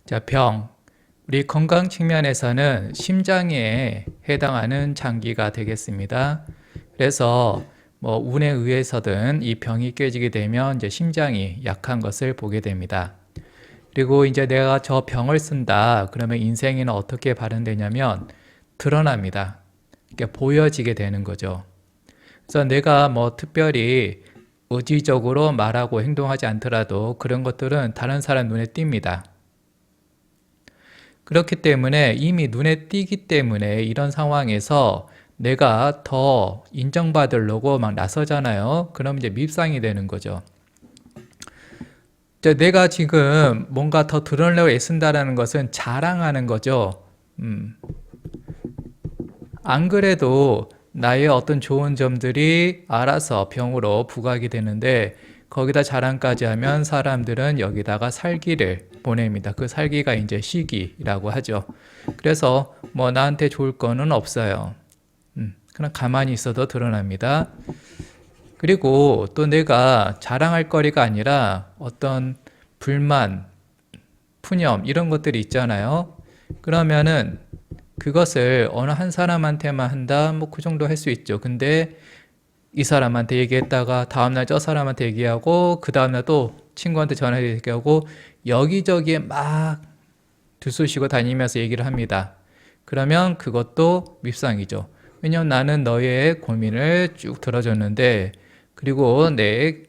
자, 병. 우리 건강 측면에서는 심장에 해당하는 장기가 되겠습니다. 그래서 뭐 운에 의해서든 이 병이 깨지게 되면 이제 심장이 약한 것을 보게 됩니다. 그리고 이제 내가 저 병을 쓴다. 그러면 인생에는 어떻게 발현되냐면 드러납니다. 그러니까 보여지게 되는 거죠. 그래서 내가 뭐 특별히 의지적으로 말하고 행동하지 않더라도 그런 것들은 다른 사람 눈에 띕니다. 그렇기 때문에 이미 눈에 띄기 때문에 이런 상황에서 내가 더 인정받으려고 막 나서잖아요. 그럼 이제 밉상이 되는 거죠. 내가 지금 뭔가 더 드러내려고 애쓴다라는 것은 자랑하는 거죠. 안 그래도 나의 어떤 좋은 점들이 알아서 병으로 부각이 되는데 거기다 자랑까지 하면 사람들은 여기다가 살기를 보냅니다. 그 살기가 이제 시기라고 하죠. 그래서 뭐 나한테 좋을 거는 없어요. 그냥 가만히 있어도 드러납니다. 그리고 또 내가 자랑할 거리가 아니라 어떤 불만, 푸념 이런 것들이 있잖아요. 그러면은 그것을 어느 한 사람한테만 한다? 뭐 그 정도 할 수 있죠. 근데 이 사람한테 얘기했다가 다음날 저 사람한테 얘기하고 그 다음날 또 친구한테 전화해서 얘기하고 여기저기에 막 들쑤시고 다니면서 얘기를 합니다. 그러면 그것도 밉상이죠. 왜냐면 나는 너의 고민을 쭉 들어줬는데 그리고 내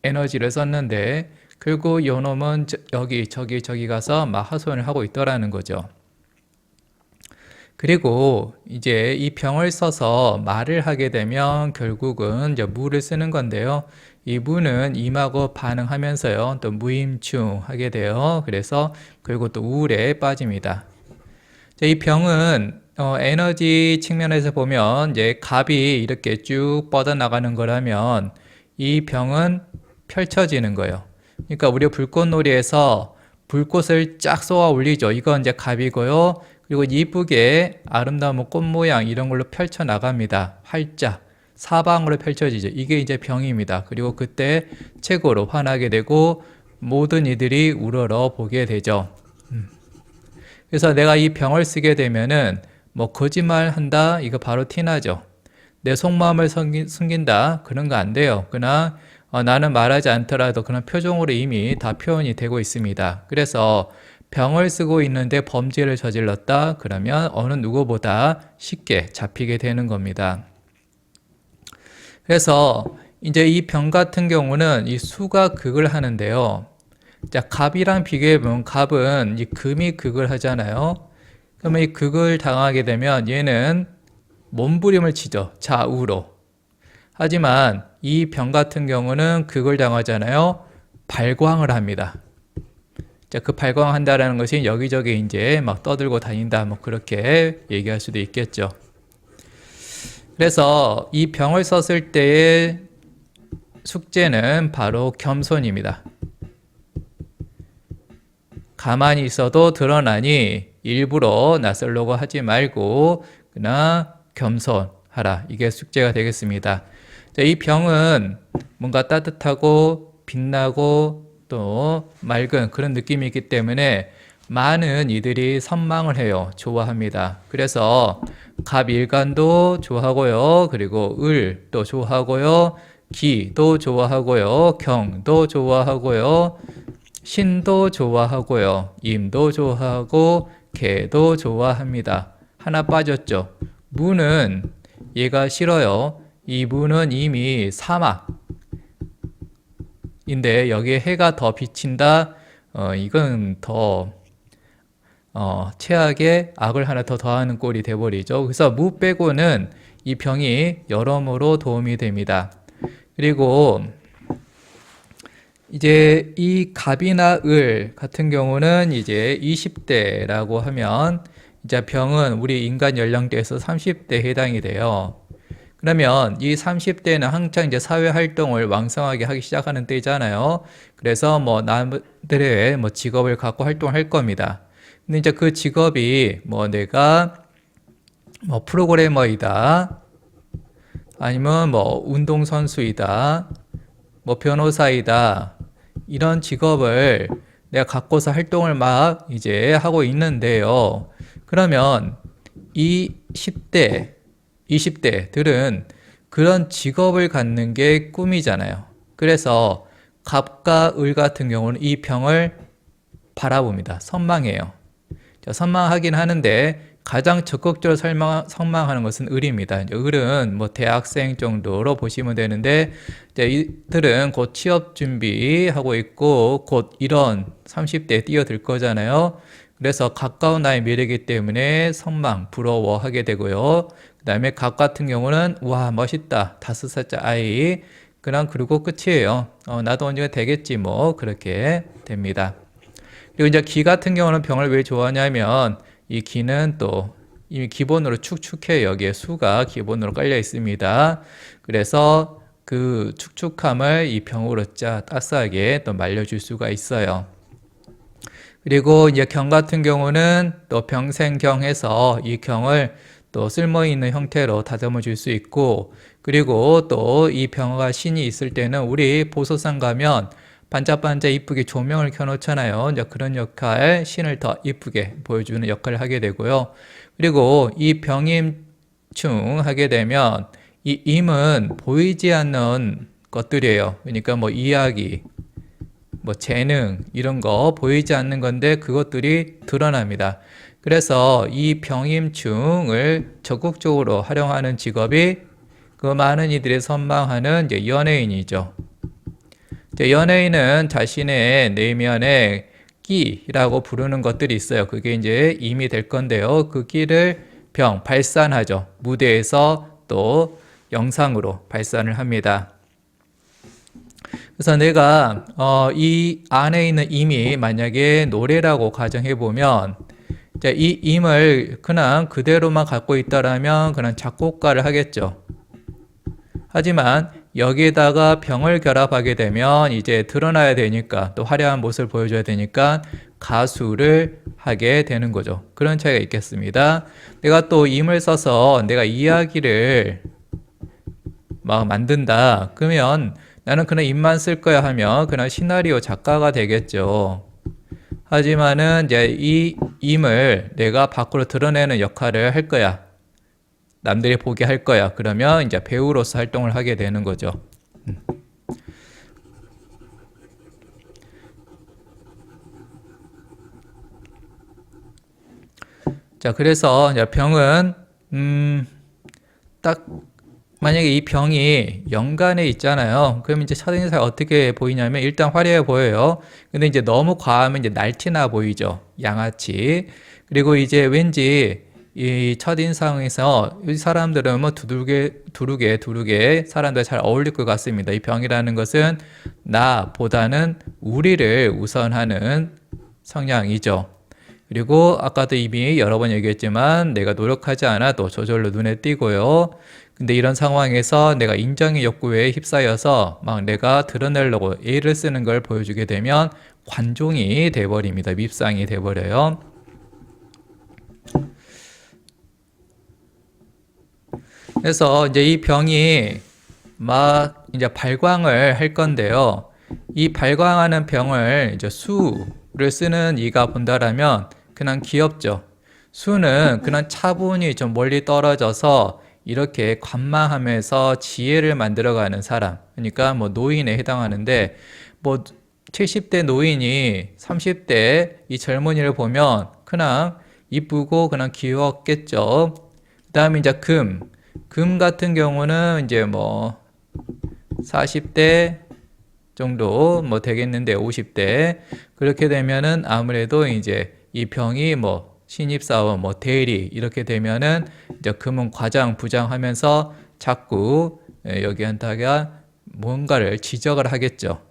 에너지를 썼는데 결국 요놈은 여기 저기 가서 막 하소연을 하고 있더라는 거죠. 그리고 이제 이 병을 써서 말을 하게 되면 결국은 이제 무를 쓰는 건데요. 이 무는 임하고 반응하면서요. 또 무임충하게 돼요. 그래서 결국 또 우울에 빠집니다. 이 병은 에너지 측면에서 보면 이제 갑이 이렇게 쭉 뻗어나가는 거라면 이 병은 펼쳐지는 거예요. 그러니까 우리 불꽃놀이에서 불꽃을 쫙 쏘아 올리죠. 이건 이제 갑이고요. 그리고 이쁘게 아름다운 꽃 모양 이런 걸로 펼쳐 나갑니다. 활짝 사방으로 펼쳐지죠. 이게 이제 병입니다. 그리고 그때 최고로 화나게 되고 모든 이들이 우러러 보게 되죠. 그래서 내가 이 병을 쓰게 되면은 뭐 거짓말 한다 이거 바로 티나죠. 내 속마음을 숨긴다 그런 거 안 돼요. 그러나 나는 말하지 않더라도 그런 표정으로 이미 다 표현이 되고 있습니다. 그래서 병을 쓰고 있는데 범죄를 저질렀다 그러면 어느 누구보다 쉽게 잡히게 되는 겁니다. 그래서 이제 이 병 같은 경우는 이 수가 극을 하는데요. 자, 갑이랑 비교해보면 갑은 이 금이 극을 하잖아요. 그러면 이 극을 당하게 되면 얘는 몸부림을 치죠. 좌우로. 하지만 이 병 같은 경우는 극을 당하잖아요. 발광을 합니다. 자, 그 발광한다라는 것이 여기저기 이제 막 떠들고 다닌다. 뭐 그렇게 얘기할 수도 있겠죠. 그래서 이 병을 썼을 때의 숙제는 바로 겸손입니다. 가만히 있어도 드러나니 일부러 낯설려고 하지 말고 그냥 겸손하라. 이게 숙제가 되겠습니다. 자, 이 병은 뭔가 따뜻하고 빛나고 또 맑은 그런 느낌이 있기 때문에 많은 이들이 선망을 해요. 좋아합니다. 그래서 갑일간도 좋아하고요. 그리고 을도 좋아하고요. 기도 좋아하고요. 경도 좋아하고요. 신도 좋아하고요. 임도 좋아하고 개도 좋아합니다. 하나 빠졌죠. 무는 얘가 싫어요. 이 무는 이미 사막인데 여기에 해가 더 비친다. 이건 더 최악의 악을 하나 더 더하는 꼴이 돼버리죠. 그래서 무 빼고는 이 병이 여러모로 도움이 됩니다. 그리고 이제 이 갑이나 을 같은 경우는 이제 20대라고 하면 이제 병은 우리 인간 연령대에서 30대에 해당이 돼요. 그러면 이 30대는 한창 이제 사회 활동을 왕성하게 하기 시작하는 때잖아요. 그래서 뭐 남들의 뭐 직업을 갖고 활동할 겁니다. 근데 이제 그 직업이 뭐 내가 뭐 프로그래머이다. 아니면 뭐 운동선수이다. 뭐 변호사이다. 이런 직업을 내가 갖고서 활동을 막 이제 하고 있는데요. 그러면 이 10대, 20대들은 그런 직업을 갖는 게 꿈이잖아요. 그래서 갑과 을 같은 경우는 이 병을 바라봅니다. 선망해요. 자, 선망하긴 하는데 가장 적극적으로 선망하는 것은 을입니다. 을은 뭐 대학생 정도로 보시면 되는데 이제 이들은 곧 취업 준비하고 있고 곧 이런 30대에 뛰어들 거잖아요. 그래서 가까운 나의 미래이기 때문에 선망, 부러워하게 되고요. 그 다음에 갑 같은 경우는 와 멋있다, 5살짜 아이 그리고 끝이에요. 나도 언젠가 되겠지 뭐 그렇게 됩니다. 그리고 이제 기 같은 경우는 병을 왜 좋아하냐면 이 기는 또 이미 기본으로 축축해요. 여기에 수가 기본으로 깔려 있습니다. 그래서 그 축축함을 이 병으로 따스하게 또 말려줄 수가 있어요. 그리고 이제 경 같은 경우는 또 병생경해서 이 경을 또 쓸모있는 형태로 다듬어 줄 수 있고, 그리고 또 이 병과 신이 있을 때는 우리 보소상 가면 반짝반짝 이쁘게 조명을 켜놓잖아요. 이제 그런 역할, 신을 더 이쁘게 보여주는 역할을 하게 되고요. 그리고 이 병임충 하게 되면 이 임은 보이지 않는 것들이에요. 그러니까 뭐 이야기, 뭐 재능 이런 거 보이지 않는 건데 그것들이 드러납니다. 그래서 이 병임충을 적극적으로 활용하는 직업이 그 많은 이들이 선망하는 이제 연예인이죠. 연예인은 자신의 내면에 끼라고 부르는 것들이 있어요. 그게 이제 임이 될 건데요. 그 끼를 발산하죠. 무대에서 또 영상으로 발산을 합니다. 그래서 내가 이 안에 있는 임이 만약에 노래라고 가정해 보면 이 임을 그냥 그대로만 갖고 있다라면 그냥 작곡가를 하겠죠. 하지만 여기에다가 병을 결합하게 되면 이제 드러나야 되니까 또 화려한 모습을 보여줘야 되니까 가수를 하게 되는 거죠. 그런 차이가 있겠습니다. 내가 또 임을 써서 내가 이야기를 막 만든다. 그러면 나는 그냥 임만 쓸 거야 하면 그냥 시나리오 작가가 되겠죠. 하지만은 이제 이 임을 내가 밖으로 드러내는 역할을 할 거야. 남들이 보게 할 거야. 그러면 이제 배우로서 활동을 하게 되는 거죠. 자, 그래서 이제 병은 딱 만약에 이 병이 연간에 있잖아요. 그럼 이제 첫인상이 어떻게 보이냐면 일단 화려해 보여요. 근데 이제 너무 과하면 이제 날티나 보이죠. 양아치. 그리고 이제 왠지 이 첫인상에서 이 사람들은 뭐 두루게 사람들 잘 어울릴 것 같습니다. 이 병이라는 것은 나보다는 우리를 우선하는 성향이죠. 그리고 아까도 이미 여러 번 얘기했지만 내가 노력하지 않아도 저절로 눈에 띄고요. 근데 이런 상황에서 내가 인정의 욕구에 휩싸여서 막 내가 드러내려고 애를 쓰는 걸 보여주게 되면 관종이 돼버립니다. 밉상이 돼버려요. 그래서 이제 이 병이 막 이제 발광을 할 건데요. 이 발광하는 병을 이제 수를 쓰는 이가 본다라면 그냥 귀엽죠. 수는 그냥 차분히 좀 멀리 떨어져서 이렇게 관망하면서 지혜를 만들어가는 사람. 그러니까 뭐 노인에 해당하는데 뭐 70대 노인이 30대 이 젊은이를 보면 그냥 이쁘고 그냥 귀엽겠죠. 그 다음에 이제 금 같은 경우는 이제 뭐 40대 정도 뭐 되겠는데 50대 그렇게 되면은 아무래도 이제 이 병이 뭐 신입사원 뭐 대리 이렇게 되면은 이제 금은 과장 부장하면서 자꾸 여기한테가 뭔가를 지적을 하겠죠.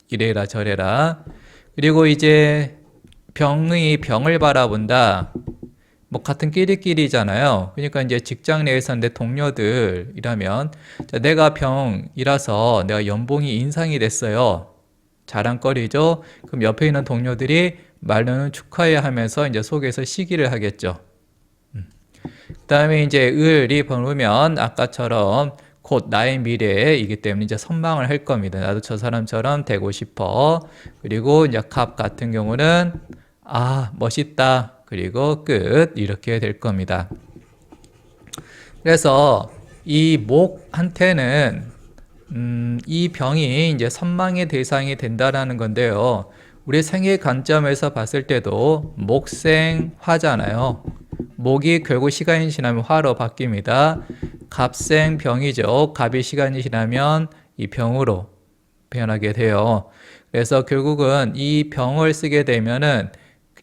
이래라 저래라. 그리고 이제 병을 바라본다. 뭐 같은 끼리끼리잖아요. 그러니까 이제 직장 내에서 내 동료들이라면 내가 병이라서 내가 연봉이 인상이 됐어요. 자랑거리죠. 그럼 옆에 있는 동료들이 말로는 축하해 하면서 이제 속에서 시기를 하겠죠. 그 다음에 이제 을이 보면 아까처럼 곧 나의 미래이기 때문에 이제 선망을 할 겁니다. 나도 저 사람처럼 되고 싶어. 그리고 이제 갑 같은 경우는 아, 멋있다. 그리고 끝. 이렇게 될 겁니다. 그래서 이 목한테는 이 병이 이제 선망의 대상이 된다라는 건데요. 우리 생의 관점에서 봤을 때도 목생화잖아요. 목이 결국 시간이 지나면 화로 바뀝니다. 갑생병이죠. 갑이 시간이 지나면 이 병으로 변하게 돼요. 그래서 결국은 이 병을 쓰게 되면은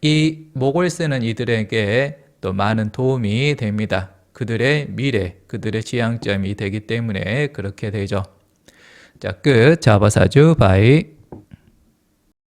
이 목을 쓰는 이들에게 또 많은 도움이 됩니다. 그들의 미래, 그들의 지향점이 되기 때문에 그렇게 되죠. 자, 끝. 자바사주 바이.